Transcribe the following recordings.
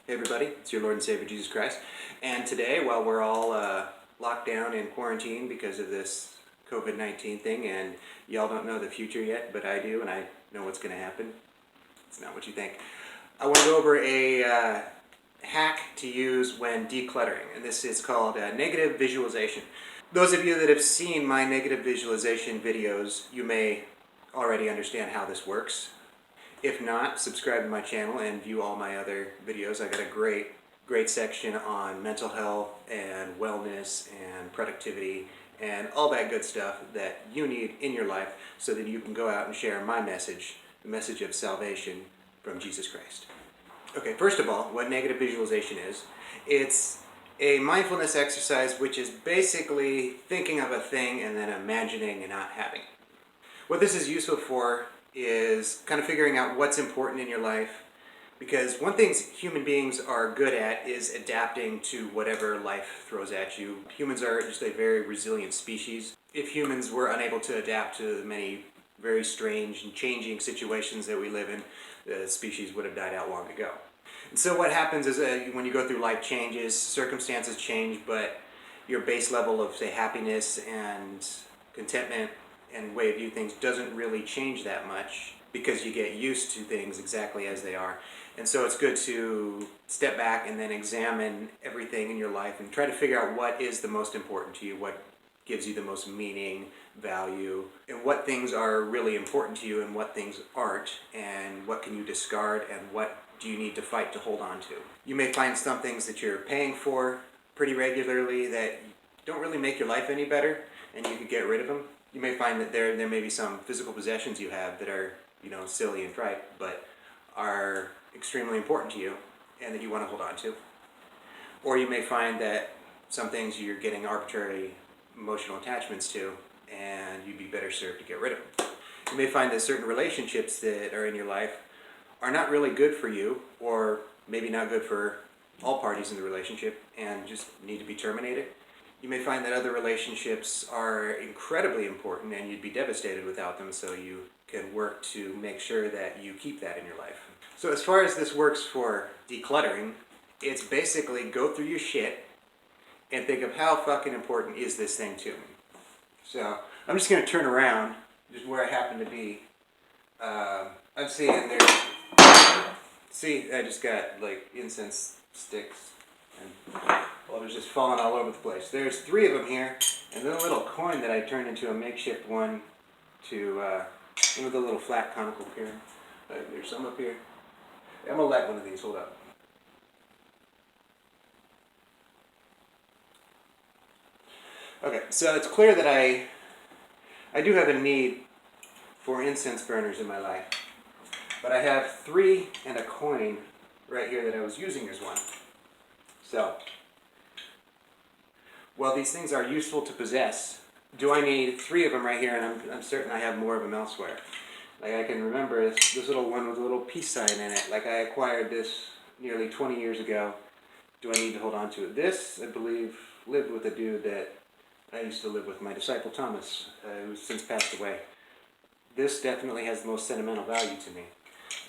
Hey everybody, it's your Lord and Savior Jesus Christ. And today, while we're all locked down in quarantine because of this COVID-19 thing, and y'all don't know the future yet, but I do, and I know what's going to happen. It's not what you think. I want to go over a hack to use when decluttering, and this is called negative visualization. Those of you that have seen my negative visualization videos, you may already understand how this works. If not, subscribe to my channel and view all my other videos. I got a great section on mental health and wellness and productivity and all that good stuff that you need in your life so that you can go out and share my message, the message of salvation from Jesus Christ. Okay, first of all, what negative visualization is, it's a mindfulness exercise which is basically thinking of a thing and then imagining and not having it. What this is useful for is kind of figuring out what's important in your life, because one thing human beings are good at is adapting to whatever life throws at you. Humans are just a very resilient species. If humans were unable to adapt to the many very strange and changing situations that we live in, the species would have died out long ago. And so what happens is when you go through life changes, circumstances change, but your base level of, say, happiness and contentment and way of view things doesn't really change that much because you get used to things exactly as they are. And so it's good to step back and then examine everything in your life and try to figure out what is the most important to you, what gives you the most meaning, value, and what things are really important to you and what things aren't, and what can you discard and what do you need to fight to hold on to. You may find some things that you're paying for pretty regularly that don't really make your life any better, and you could get rid of them. You may find that there may be some physical possessions you have that are, silly and trite, but are extremely important to you and that you want to hold on to. Or you may find that some things you're getting arbitrary emotional attachments to and you'd be better served to get rid of them. You may find that certain relationships that are in your life are not really good for you, or maybe not good for all parties in the relationship and just need to be terminated. You may find that other relationships are incredibly important and you'd be devastated without them, so you can work to make sure that you keep that in your life. So as far as this works for decluttering, it's basically go through your shit and think of how fucking important is this thing to me. So I'm just going to turn around, just where I happen to be. I'm seeing there. See, I just got like incense sticks and they're just falling all over the place. There's 3 of them here, and then a little coin that I turned into a makeshift one to, with a little flat conical here. There's some up here. I'm going to light one of these, hold up. Okay, so it's clear that I do have a need for incense burners in my life. But I have 3 and a coin right here that I was using as one. So, while these things are useful to possess, do I need 3 of them right here, and I'm certain I have more of them elsewhere. Like I can remember this little one with a little peace sign in it. Like I acquired this nearly 20 years ago. Do I need to hold on to it? This, I believe, lived with a dude that I used to live with, my disciple Thomas, who's since passed away. This definitely has the most sentimental value to me.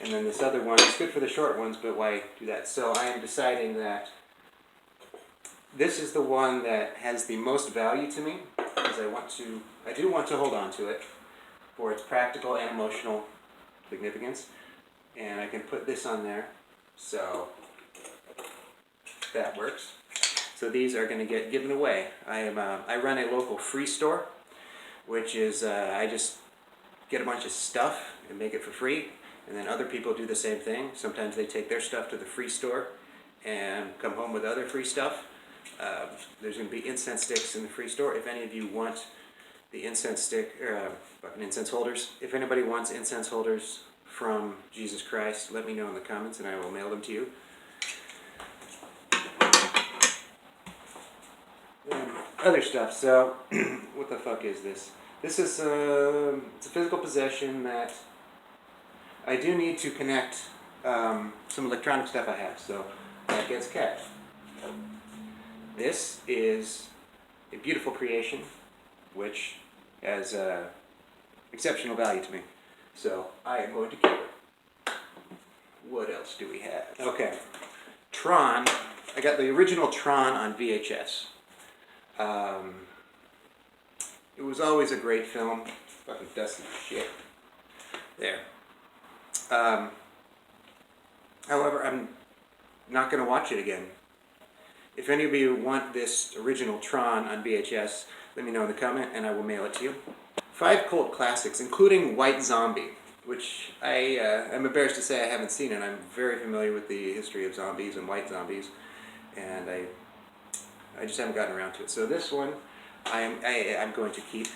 And then this other one, it's good for the short ones, but why do that? So I am deciding that this is the one that has the most value to me, because I do want to hold on to it for its practical and emotional significance. And I can put this on there, so that works. So these are going to get given away. I run a local free store, which is I just get a bunch of stuff and make it for free. And then other people do the same thing. Sometimes they take their stuff to the free store and come home with other free stuff. There's going to be incense sticks in the free store. If any of you want the incense stick, or fucking incense holders, if anybody wants incense holders from Jesus Christ, let me know in the comments and I will mail them to you. And other stuff. So, what the fuck is this? This is it's a physical possession that I do need to connect some electronic stuff I have, so that gets kept. This is a beautiful creation, which has exceptional value to me, so I am going to keep it. What else do we have? Okay, Tron. I got the original Tron on VHS. It was always a great film. Fucking dusty shit. There. However, I'm not going to watch it again. If any of you want this original Tron on VHS, let me know in the comment and I will mail it to you. 5 cult classics, including White Zombie, which I'm embarrassed to say I haven't seen it. I'm very familiar with the history of zombies and white zombies, and I just haven't gotten around to it. So this one, I'm going to keep.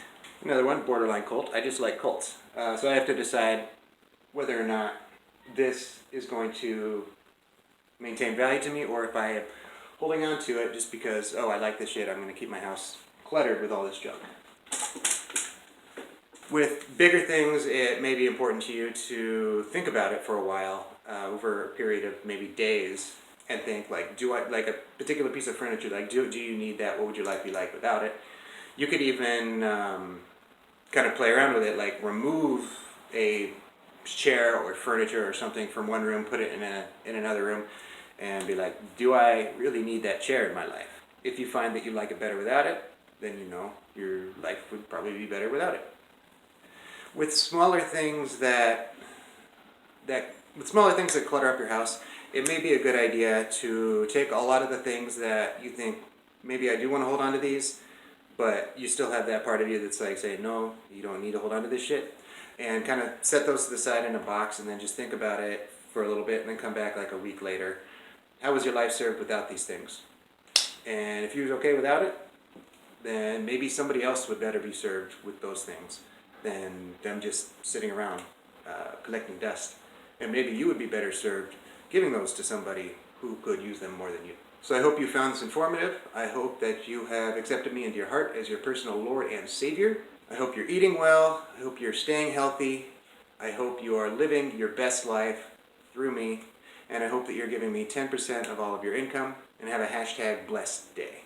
Another one, borderline cult. I just like cults. So I have to decide whether or not this is going to maintain value to me, or if I am holding on to it just because, oh, I like this shit, I'm going to keep my house cluttered with all this junk. With bigger things, it may be important to you to think about it for a while, over a period of maybe days, and think, like, do I, like a particular piece of furniture, like, do you need that? What would your life be like without it? You could even kind of play around with it, like remove a chair or furniture or something from one room, put it in another room, and be like, do I really need that chair in my life? If you find that you like it better without it, then you know your life would probably be better without it. With smaller things that clutter up your house, it may be a good idea to take a lot of the things that you think, maybe I do want to hold on to these, but you still have that part of you that's like saying, no, you don't need to hold on to this shit, and kind of set those to the side in a box and then just think about it for a little bit and then come back like a week later. How was your life served without these things? And if you was okay without it, then maybe somebody else would better be served with those things than them just sitting around collecting dust. And maybe you would be better served giving those to somebody who could use them more than you. So I hope you found this informative. I hope that you have accepted me into your heart as your personal Lord and Savior. I hope you're eating well. I hope you're staying healthy. I hope you are living your best life through me. And I hope that you're giving me 10% of all of your income. And have a #blessed day.